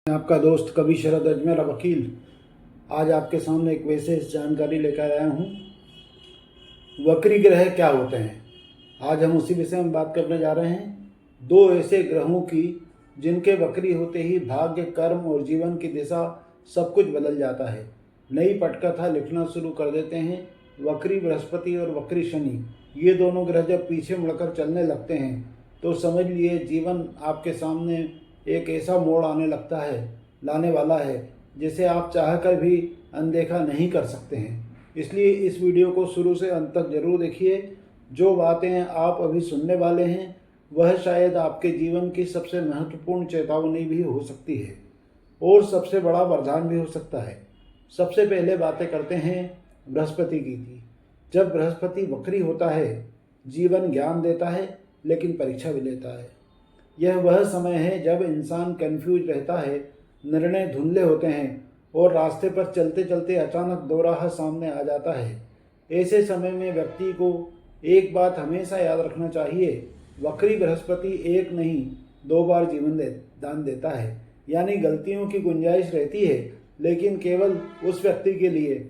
आपका दोस्त कवि शरद अजमेरा वकील आज आपके सामने एक विशेष जानकारी लेकर आया हूँ। वक्री ग्रह क्या होते हैं, आज हम उसी विषय में बात करने जा रहे हैं। दो ऐसे ग्रहों की जिनके वक्री होते ही भाग्य, कर्म और जीवन की दिशा सब कुछ बदल जाता है। नई पटकथा लिखना शुरू कर देते हैं। वक्री बृहस्पति और वक्री शनि, ये दोनों ग्रह जब पीछे मुड़कर चलने लगते हैं तो समझ लिए जीवन आपके सामने एक ऐसा मोड़ लाने वाला है जिसे आप चाहकर भी अनदेखा नहीं कर सकते हैं। इसलिए इस वीडियो को शुरू से अंत तक जरूर देखिए। जो बातें आप अभी सुनने वाले हैं वह शायद आपके जीवन की सबसे महत्वपूर्ण चेतावनी भी हो सकती है और सबसे बड़ा वरदान भी हो सकता है। सबसे पहले बातें करते हैं बृहस्पति की। जब बृहस्पति वक्री होता है, जीवन ज्ञान देता है लेकिन परीक्षा भी लेता है। यह वह समय है जब इंसान कंफ्यूज रहता है, निर्णय धुंधले होते हैं और रास्ते पर चलते चलते अचानक दोराहा सामने आ जाता है। ऐसे समय में व्यक्ति को एक बात हमेशा याद रखना चाहिए, वक्री बृहस्पति एक नहीं 2 बार जीवन दान देता है। यानी गलतियों की गुंजाइश रहती है, लेकिन केवल उस व्यक्ति के लिए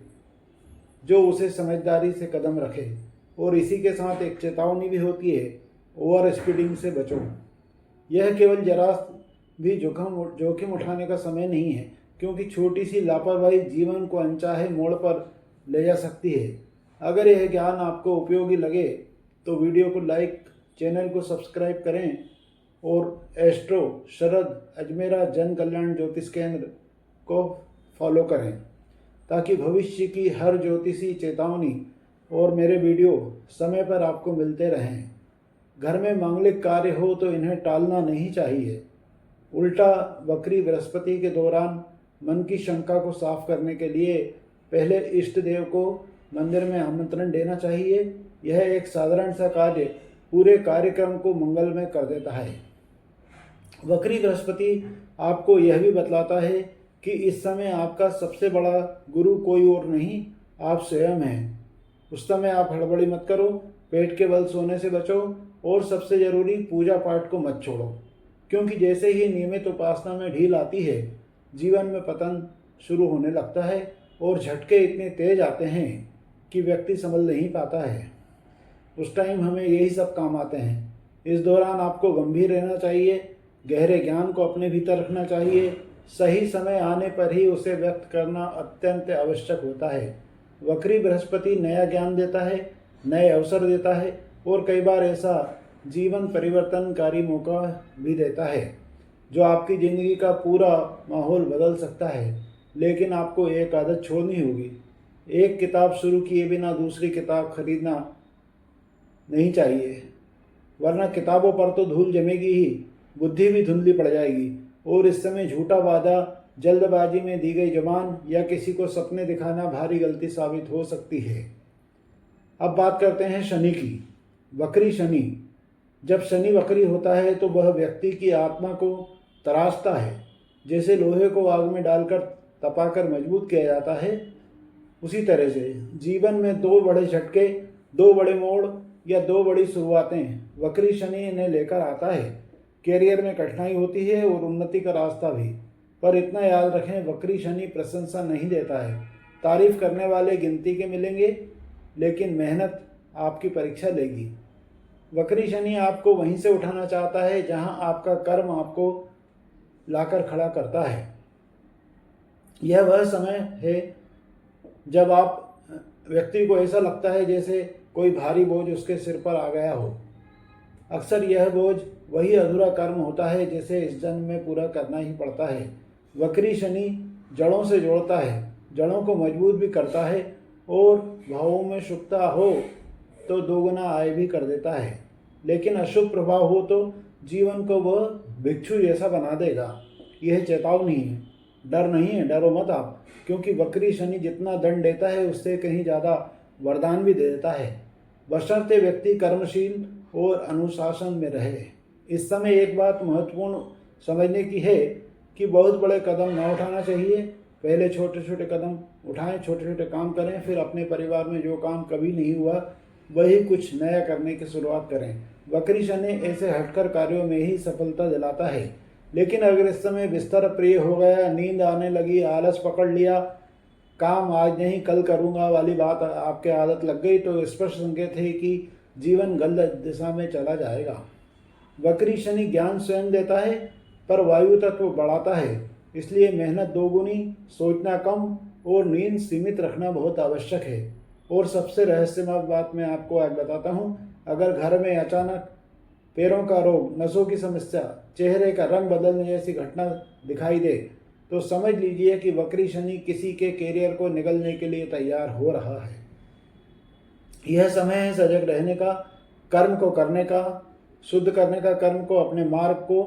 जो उसे समझदारी से कदम रखे। और इसी के साथ एक चेतावनी भी होती है, ओवर स्पीडिंग से बचो। यह केवल जरा भी जोखिम उठाने का समय नहीं है, क्योंकि छोटी सी लापरवाही जीवन को अनचाहे मोड़ पर ले जा सकती है। अगर यह ज्ञान आपको उपयोगी लगे तो वीडियो को लाइक, चैनल को सब्सक्राइब करें और एस्ट्रो शरद अजमेरा जन कल्याण ज्योतिष केंद्र को फॉलो करें, ताकि भविष्य की हर ज्योतिषी चेतावनी और मेरे वीडियो समय पर आपको मिलते रहें। घर में मांगलिक कार्य हो तो इन्हें टालना नहीं चाहिए। उल्टा वक्री बृहस्पति के दौरान मन की शंका को साफ करने के लिए पहले इष्ट देव को मंदिर में आमंत्रण देना चाहिए। यह एक साधारण सा कार्य पूरे कार्यक्रम को मंगलमय कर देता है। वक्री बृहस्पति आपको यह भी बतलाता है कि इस समय आपका सबसे बड़ा गुरु कोई और नहीं, आप स्वयं हैं। उस समय आप हड़बड़ी मत करो, पेट के बल सोने से बचो और सबसे जरूरी पूजा पाठ को मत छोड़ो, क्योंकि जैसे ही नियमित उपासना में ढील आती है, जीवन में पतन शुरू होने लगता है और झटके इतने तेज आते हैं कि व्यक्ति संभल नहीं पाता है। उस टाइम हमें यही सब काम आते हैं। इस दौरान आपको गंभीर रहना चाहिए, गहरे ज्ञान को अपने भीतर रखना चाहिए। सही समय आने पर ही उसे व्यक्त करना अत्यंत आवश्यक होता है। वक्री बृहस्पति नया ज्ञान देता है, नए अवसर देता है और कई बार ऐसा जीवन परिवर्तनकारी मौका भी देता है जो आपकी ज़िंदगी का पूरा माहौल बदल सकता है। लेकिन आपको एक आदत छोड़नी होगी। एक किताब शुरू किए बिना दूसरी किताब खरीदना नहीं चाहिए, वरना किताबों पर तो धूल जमेगी ही, बुद्धि भी धुंधली पड़ जाएगी और इस समय झूठा वादा, जल्दबाजी में दी गई जबान या किसी को सपने दिखाना भारी गलती साबित हो सकती है। अब बात करते हैं शनि की। वक्री शनि, जब शनि वक्री होता है तो वह व्यक्ति की आत्मा को तराशता है। जैसे लोहे को आग में डालकर तपाकर मजबूत किया जाता है, उसी तरह से जीवन में 2 बड़े झटके, 2 बड़े मोड़ या 2 बड़ी शुरुआतें वक्री शनि इन्हें लेकर आता है। कैरियर में कठिनाई होती है और उन्नति का रास्ता भी। पर इतना याद रखें, वक्री शनि प्रशंसा नहीं देता है। तारीफ करने वाले गिनती के मिलेंगे, लेकिन मेहनत आपकी परीक्षा लेगी। वक्री शनि आपको वहीं से उठाना चाहता है जहां आपका कर्म आपको लाकर खड़ा करता है। यह वह समय है जब व्यक्ति को ऐसा लगता है जैसे कोई भारी बोझ उसके सिर पर आ गया हो। अक्सर यह बोझ वही अधूरा कर्म होता है जिसे इस जन्म में पूरा करना ही पड़ता है। वक्री शनि जड़ों से जोड़ता है, जड़ों को मजबूत भी करता है और भावों में शुभता हो तो 2 गुना आय भी कर देता है। लेकिन अशुभ प्रभाव हो तो जीवन को वह भिक्षु जैसा बना देगा। यह चेतावनी है, डर नहीं है, डरो मत आप, क्योंकि वक्री शनि जितना दंड देता है उससे कहीं ज़्यादा वरदान भी दे देता है, बशर्ते व्यक्ति कर्मशील और अनुशासन में रहे। इस समय एक बात महत्वपूर्ण समझने की है कि बहुत बड़े कदम न उठाना चाहिए। पहले छोटे छोटे कदम उठाएं, छोटे छोटे काम करें, फिर अपने परिवार में जो काम कभी नहीं हुआ वही कुछ नया करने की शुरुआत करें। वक्री शनि ऐसे हटकर कार्यों में ही सफलता दिलाता है, लेकिन अगर इस समय बिस्तर प्रिय हो गया, नींद आने लगी, आलस पकड़ लिया, काम आज नहीं कल करूँगा वाली बात आपके आदत लग गई, तो स्पष्ट संकेत है कि जीवन गलत दिशा में चला जाएगा। वक्री शनि ज्ञान स्वयं देता है पर वायु तत्व बढ़ाता है, इसलिए मेहनत दोगुनी, सोचना कम और नींद सीमित रखना बहुत आवश्यक है। और सबसे रहस्यमय बात मैं आपको आज बताता हूँ, अगर घर में अचानक पैरों का रोग, नसों की समस्या, चेहरे का रंग बदलने जैसी घटना दिखाई दे तो समझ लीजिए कि वक्री शनि किसी के कैरियर को निगलने के लिए तैयार हो रहा है। यह समय है सजग रहने का, कर्म को करने का, शुद्ध करने का, कर्म को, अपने मार्ग को